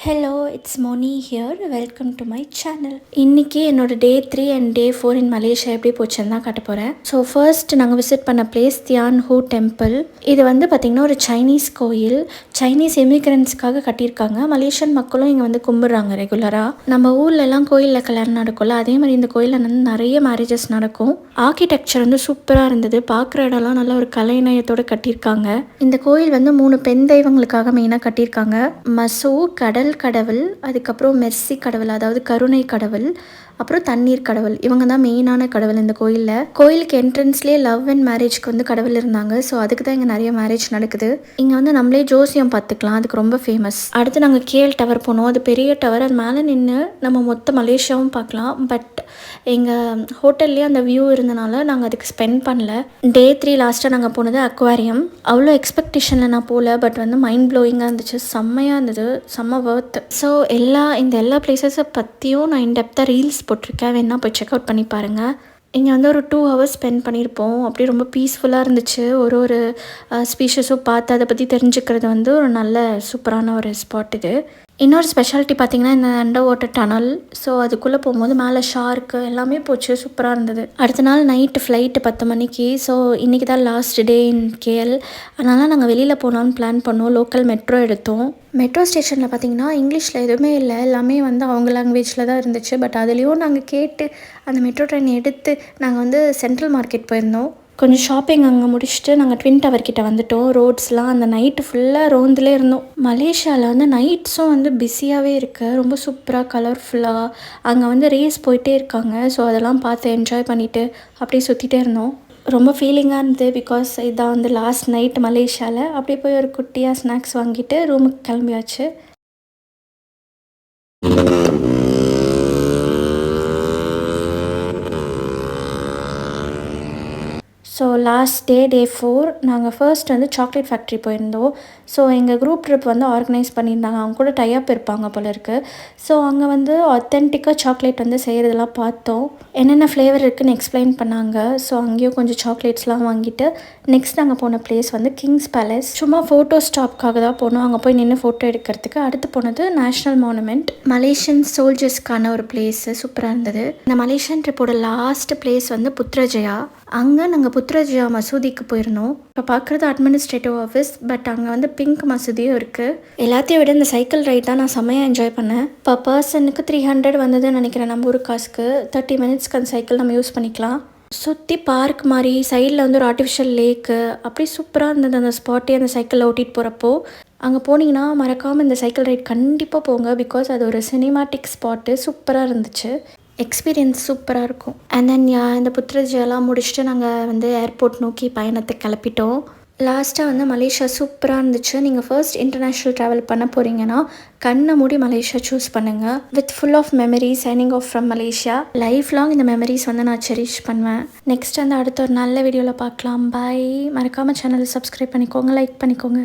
Hello it's Moni here welcome to my channel. இன்றைக்கி என்னோடய டே 3 and day 4 in Malaysia எப்படி போச்சுன்னு தான் காட்ட போகிறேன். ஸோ ஃபர்ஸ்ட் நாங்கள் விசிட் பண்ண பிளேஸ் தியான் ஹூ டெம்பிள். இது வந்து பார்த்திங்கன்னா ஒரு சைனீஸ் கோயில். சைனீஸ் எமிக்ரன்ஸ்க்காக கட்டியிருக்காங்க. மலேசியன் மக்களும் இங்கே வந்து கும்பிட்றாங்க ரெகுலராக. நம்ம ஊர்லலாம் கோயிலில் கல்யாணம் நடக்கும்ல, அதே மாதிரி இந்த கோயிலில் வந்து நிறைய மேரேஜஸ் நடக்கும். ஆர்கிடெக்சர் வந்து சூப்பராக இருந்தது. பார்க்குற இடம்லாம் நல்லா ஒரு கலைநயத்தோடு கட்டியிருக்காங்க. இந்த கோயில் வந்து 3 பெண் தெய்வங்களுக்காக மெயினாக கட்டியிருக்காங்க. மசூ கடவுள், அதுக்கப்புறம் மெர்சி கடவுள், அதாவது கருணை கடவுள், அப்புறம் தண்ணீர் கடவுள். இவங்க தான் மெயினான கடவுள் இந்த கோயிலில். கோயிலுக்கு என்ட்ரன்ஸ்லேயே லவ் அண்ட் மேரேஜ்க்கு வந்து கடவுள் இருந்தாங்க. ஸோ அதுக்கு தான் இங்கே நிறைய மேரேஜ் நடக்குது. இங்கே வந்து நம்மளே ஜோசியம் பார்த்துக்கலாம், அதுக்கு ரொம்ப ஃபேமஸ். அடுத்து நாங்கள் கேஎல் டவர் போனோம். அது பெரிய டவர். அது மேலே நின்று நம்ம மொத்த மலேசியாவும் பார்க்கலாம். பட் எங்கள் ஹோட்டல்லேயே அந்த வியூ இருந்தனால நாங்கள் அதுக்கு ஸ்பெண்ட் பண்ணல. டே 3 லாஸ்ட்டாக நாங்கள் போனது அக்வாரியம். அவ்வளோ எக்ஸ்பெக்டேஷனில் நான் போகல, பட் வந்து மைண்ட் ப்ளோயிங்காக இருந்துச்சு. செம்மையாக இருந்தது, செம்ம ஒர்த். ஸோ இந்த எல்லா பிளேசஸை பற்றியும் நான் இன்டெப்த்தாக ரீல்ஸ் போட்டிருக்கேன், வேணா போய் செக் அவுட் பண்ணி பாருங்கள். இங்கே வந்து ஒரு 2 hours ஸ்பெண்ட் பண்ணியிருப்போம். அப்படியே ரொம்ப பீஸ்ஃபுல்லாக இருந்துச்சு. ஒரு ஸ்பீஷஸும் பார்த்து அதை பற்றி தெரிஞ்சுக்கிறது வந்து ஒரு நல்ல சூப்பரான ஒரு ஸ்பாட் இது. இன்னொரு ஸ்பெஷாலிட்டி பார்த்திங்கன்னா இந்த அண்டர் வாட்டர் டனல். ஸோ அதுக்குள்ளே போகும்போது மேலே ஷார்க்கு எல்லாமே போச்சு, சூப்பராக இருந்தது. அடுத்த நாள் நைட்டு ஃப்ளைட்டு 10 மணிக்கு. ஸோ இன்றைக்கி தான் லாஸ்ட் டே இன் கேஎல். அதனால் நாங்கள் வெளியில் போகலான்னு பிளான் பண்ணோம். லோக்கல் மெட்ரோ எடுத்தோம். மெட்ரோ ஸ்டேஷனில் பார்த்திங்கன்னா இங்கிலீஷில் எதுவுமே இல்லை, எல்லாமே வந்து அவங்க லாங்குவேஜில் தான் இருந்துச்சு. பட் அதுலேயும் நாங்கள் கேட்டு அந்த மெட்ரோ ட்ரெயின் எடுத்து நாங்கள் வந்து சென்ட்ரல் மார்க்கெட் போயிருந்தோம். கொஞ்சம் ஷாப்பிங் அங்கே முடிச்சுட்டு நாங்கள் ட்வின் டவர் கிட்ட வந்துட்டோம். ரோட்ஸ்லாம் அந்த நைட்டு ஃபுல்லாக ரோந்துலே இருந்தோம். மலேசியாவில் வந்து நைட்ஸும் வந்து பிஸியாகவே இருக்குது, ரொம்ப சூப்பராக கலர்ஃபுல்லாக. அங்கே வந்து ரேஸ் போயிட்டே இருக்காங்க. ஸோ அதெல்லாம் பார்த்து என்ஜாய் பண்ணிவிட்டு அப்படியே சுற்றிட்டே இருந்தோம். ரொம்ப ஃபீலிங்காக இருந்தது. பிகாஸ் இதான் வந்து லாஸ்ட் நைட் மலேசியாவில். அப்படியே போய் ஒரு குட்டியாக ஸ்நாக்ஸ் வாங்கிட்டு ரூமுக்கு கிளம்பியாச்சு. ஸோ லாஸ்ட் டே 4 நாங்கள் ஃபர்ஸ்ட் வந்து சாக்லேட் ஃபேக்ட்ரி போயிருந்தோம். ஸோ எங்கள் குரூப் ட்ரிப் வந்து ஆர்கனைஸ் பண்ணியிருந்தாங்க. அவங்க கூட டைப் இருப்பாங்க போல இருக்குது. ஸோ அங்கே வந்து ஆத்தென்டிக்காக சாக்லேட் வந்து செய்கிறதெல்லாம் பார்த்தோம். என்னென்ன ஃப்ளேவர் இருக்குதுன்னு எக்ஸ்பிளைன் பண்ணாங்க. ஸோ அங்கேயும் கொஞ்சம் சாக்லேட்ஸ்லாம் வாங்கிட்டு நெக்ஸ்ட் நாங்கள் போன பிளேஸ் வந்து கிங்ஸ் பேலஸ். சும்மா ஃபோட்டோ ஸ்டாப்காக தான் போனோம். அங்கே போய் நின்று ஃபோட்டோ எடுக்கிறதுக்கு. அடுத்து போனது நேஷ்னல் மானுமெண்ட், மலேசியன் சோல்ஜர்ஸ்க்கான ஒரு பிளேஸு, சூப்பராக இருந்தது. இந்த மலேசியன் ட்ரிப்போட லாஸ்ட் பிளேஸ் வந்து புத்ரஜயா. அங்கே நாங்கள் புத்ரஜயா மசூதிக்கு போயிருந்தோம். இப்போ பார்க்குறது அட்மினிஸ்ட்ரேட்டிவ் ஆஃபீஸ், பட் அங்கே வந்து பிங்க் மசூதியும் இருக்குது. எல்லாத்தையும் விட இந்த சைக்கிள் ரைட் தான் நான் செம்மையாக என்ஜாய் பண்ணேன். இப்போ பர்சனுக்கு 300 வந்ததுன்னு நினைக்கிறேன் நம்ம ஊர் காசுக்கு. 30 minutesக்கு அந்த சைக்கிள் நம்ம யூஸ் பண்ணிக்கலாம். சுற்றி பார்க் மாதிரி, சைடில் வந்து ஒரு ஆர்டிஃபிஷியல் லேக்கு, அப்படி சூப்பராக இருந்தது அந்த ஸ்பாட்டே. அந்த சைக்கிளில் ஓட்டிகிட்டு போகிறப்போ அங்கே போனீங்கன்னா மறக்காமல் இந்த சைக்கிள் ரைட் கண்டிப்பாக போங்க. பிகாஸ் அது ஒரு சினிமாட்டிக் ஸ்பாட்டு, சூப்பராக இருந்துச்சு. எக்ஸ்பீரியன்ஸ் சூப்பராக இருக்கும். அண்ட் தென் இந்த புத்ரஜியெல்லாம் முடிச்சுட்டு நாங்கள் வந்து ஏர்போர்ட் நோக்கி பயணத்தை கிளப்பிட்டோம். லாஸ்ட்டாக வந்து மலேசியா சூப்பராக இருந்துச்சு. நீங்கள் ஃபர்ஸ்ட் இன்டர்நேஷ்னல் ட்ராவல் பண்ண போகிறீங்கன்னா கண்ணை மூடி மலேசியா சூஸ் பண்ணுங்கள். With full of memories, signing off from Malaysia. Life long இந்த மெமரிஸ் வந்து நான் செரிஷ் பண்ணுவேன். நெக்ஸ்ட் வந்து அடுத்த ஒரு நல்ல வீடியோவில் பார்க்கலாம். பாய். மறக்காமல் சேனலை சப்ஸ்கிரைப் பண்ணிக்கோங்க, லைக் பண்ணிக்கோங்க.